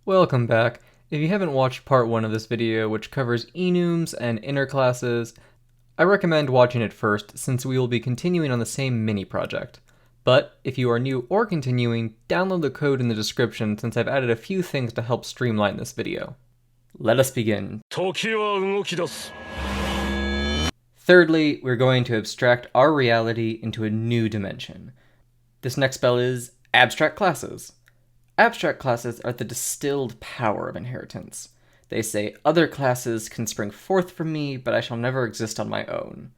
Welcome back. If you haven't watched part 1 of this video, which covers enums and inner classes, I recommend watching it first since we will be continuing on the same mini project. But if you are new or continuing, download the code in the description since I've added a few things to help streamline this video. Let us begin. Thirdly, we're going to abstract our reality into a new dimension. This next spell is abstract classes. Abstract classes are the distilled power of inheritance. They say, other classes can spring forth from me, but I shall never exist on my own.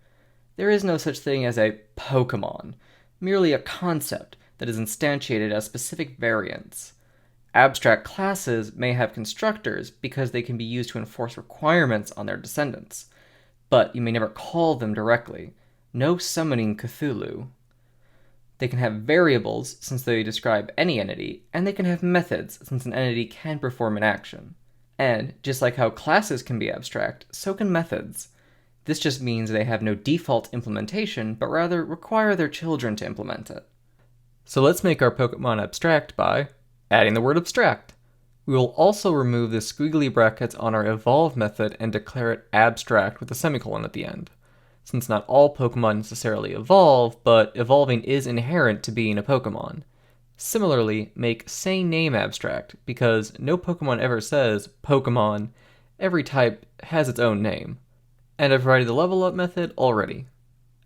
There is no such thing as a Pokemon, merely a concept that is instantiated as specific variants. Abstract classes may have constructors because they can be used to enforce requirements on their descendants, but you may never call them directly. No summoning Cthulhu. They can have variables, since they describe any entity, and they can have methods, since an entity can perform an action. And, just like how classes can be abstract, so can methods. This just means they have no default implementation, but rather require their children to implement it. So let's make our Pokemon abstract by adding the word abstract. We will also remove the squiggly brackets on our evolve method and declare it abstract with a semicolon at the end. Since not all Pokemon necessarily evolve, but evolving is inherent to being a Pokemon. Similarly, make say name abstract, because no Pokemon ever says Pokemon. Every type has its own name. And I've provided the level up method already.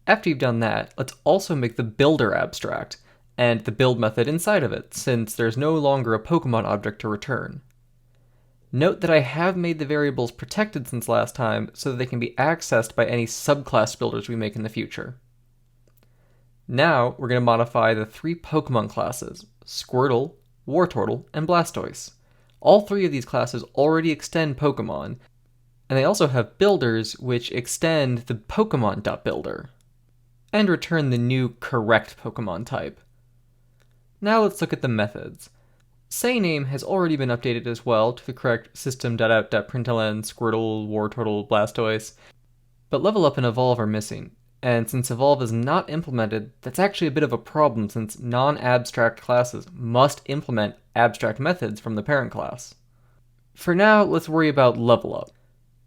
After you've done that, let's also make the builder abstract, and the build method inside of it, since there's no longer a Pokemon object to return. Note that I have made the variables protected since last time, so that they can be accessed by any subclass builders we make in the future. Now, we're going to modify the 3 Pokemon classes, Squirtle, Wartortle, and Blastoise. All 3 of these classes already extend Pokemon, and they also have builders which extend the Pokemon.builder, and return the new correct Pokemon type. Now let's look at the methods. SayName has already been updated as well to the correct system.out.println, Squirtle, Wartortle, Blastoise, but level up and evolve are missing, and since evolve is not implemented, that's actually a bit of a problem since non-abstract classes must implement abstract methods from the parent class. For now, let's worry about level up.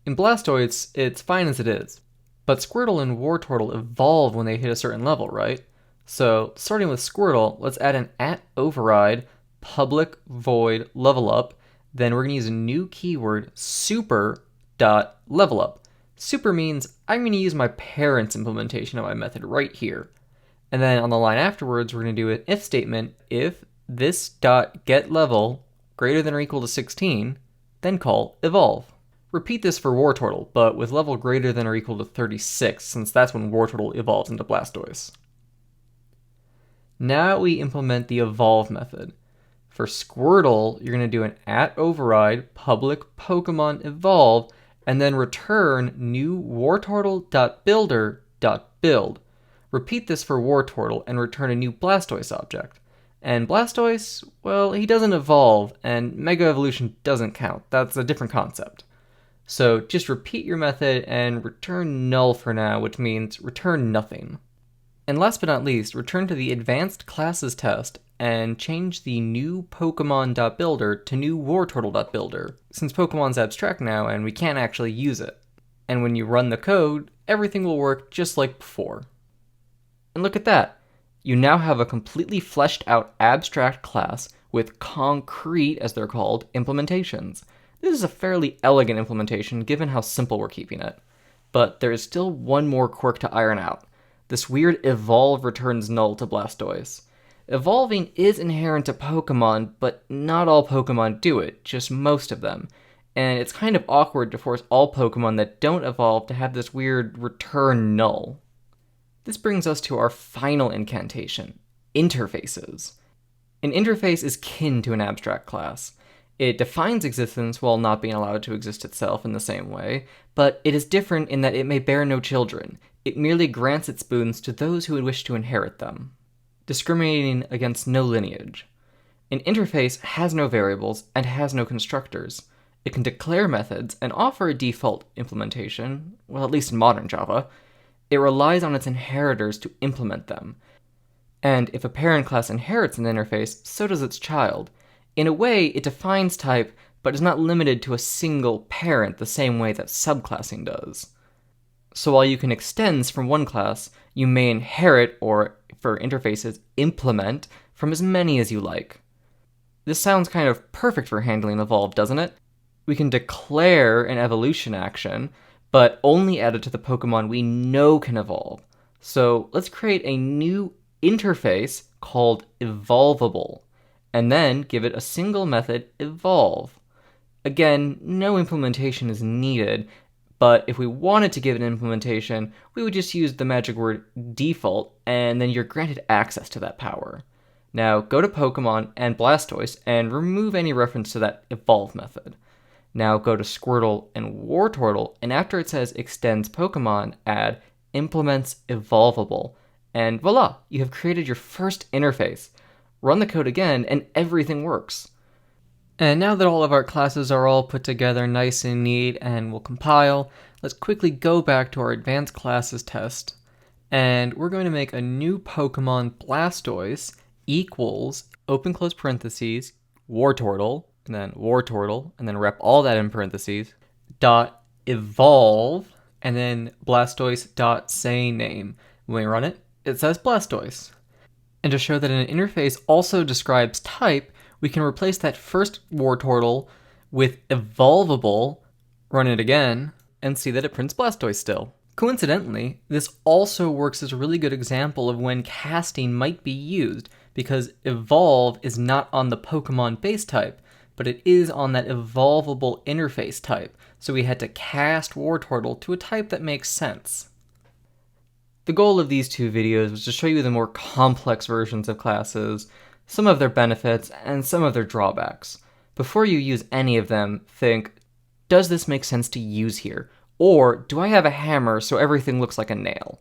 In Blastoise, it's fine as it is, but Squirtle and Wartortle evolve when they hit a certain level, right? So, starting with Squirtle, let's add an @override public void level up, then we're going to use a new keyword super.levelup. Super means I'm going to use my parent's implementation of my method right here. And then on the line afterwards, we're going to do an if statement, if this.getLevel greater than or equal to 16, then call evolve. Repeat this for Wartortle, but with level greater than or equal to 36, since that's when Wartortle evolves into Blastoise. Now we implement the evolve method. For Squirtle, you're going to do an @override public Pokemon evolve, and then return new wartortle.builder.build. Repeat this for Wartortle and return a new Blastoise object. And Blastoise, well, he doesn't evolve, and Mega Evolution doesn't count. That's a different concept. So just repeat your method and return null for now, which means return nothing. And last but not least, return to the advanced classes test and change the new Pokemon.builder to new Wartortle.builder, since Pokemon's abstract now and we can't actually use it. And when you run the code, everything will work just like before. And look at that! You now have a completely fleshed out abstract class with concrete, as they're called, implementations. This is a fairly elegant implementation given how simple we're keeping it. But there is still one more quirk to iron out. This weird evolve returns null to Blastoise. Evolving is inherent to Pokemon, but not all Pokemon do it, just most of them. And it's kind of awkward to force all Pokemon that don't evolve to have this weird return null. This brings us to our final incantation, interfaces. An interface is kin to an abstract class. It defines existence while not being allowed to exist itself in the same way, but it is different in that it may bear no children. It merely grants its boons to those who would wish to inherit them, discriminating against no lineage. An interface has no variables and has no constructors. It can declare methods and offer a default implementation, well, at least in modern Java. It relies on its inheritors to implement them. And if a parent class inherits an interface, so does its child. In a way, it defines type, but is not limited to a single parent the same way that subclassing does. So while you can extend from one class, you may inherit, or for interfaces, implement from as many as you like. This sounds kind of perfect for handling evolve, doesn't it? We can declare an evolution action, but only add it to the Pokemon we know can evolve. So let's create a new interface called evolvable, and then give it a single method evolve. Again, no implementation is needed, but if we wanted to give it an implementation, we would just use the magic word default, and then you're granted access to that power. Now go to Pokemon and Blastoise and remove any reference to that evolve method. Now go to Squirtle and Wartortle, and after it says extends Pokemon, add implements evolvable, and voila, you have created your first interface. Run the code again, and everything works. And now that all of our classes are all put together nice and neat and will compile, let's quickly go back to our advanced classes test. And we're going to make a new Pokemon Blastoise equals, open close parentheses, Wartortle, and then rep all that in parentheses, dot evolve, and then Blastoise dot say name. When we run it, it says Blastoise. And to show that an interface also describes type, we can replace that first Wartortle with evolvable, run it again, and see that it prints Blastoise still. Coincidentally, this also works as a really good example of when casting might be used, because evolve is not on the Pokemon base type, but it is on that evolvable interface type, so we had to cast Wartortle to a type that makes sense. The goal of these two videos was to show you the more complex versions of classes, some of their benefits, and some of their drawbacks. Before you use any of them, think, does this make sense to use here? Or do I have a hammer so everything looks like a nail?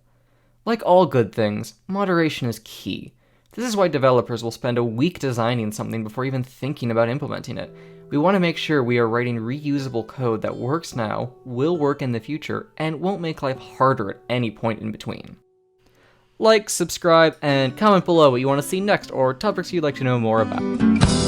Like all good things, moderation is key. This is why developers will spend a week designing something before even thinking about implementing it. We want to make sure we are writing reusable code that works now, will work in the future, and won't make life harder at any point in between. Like, subscribe, and comment below what you want to see next or topics you'd like to know more about.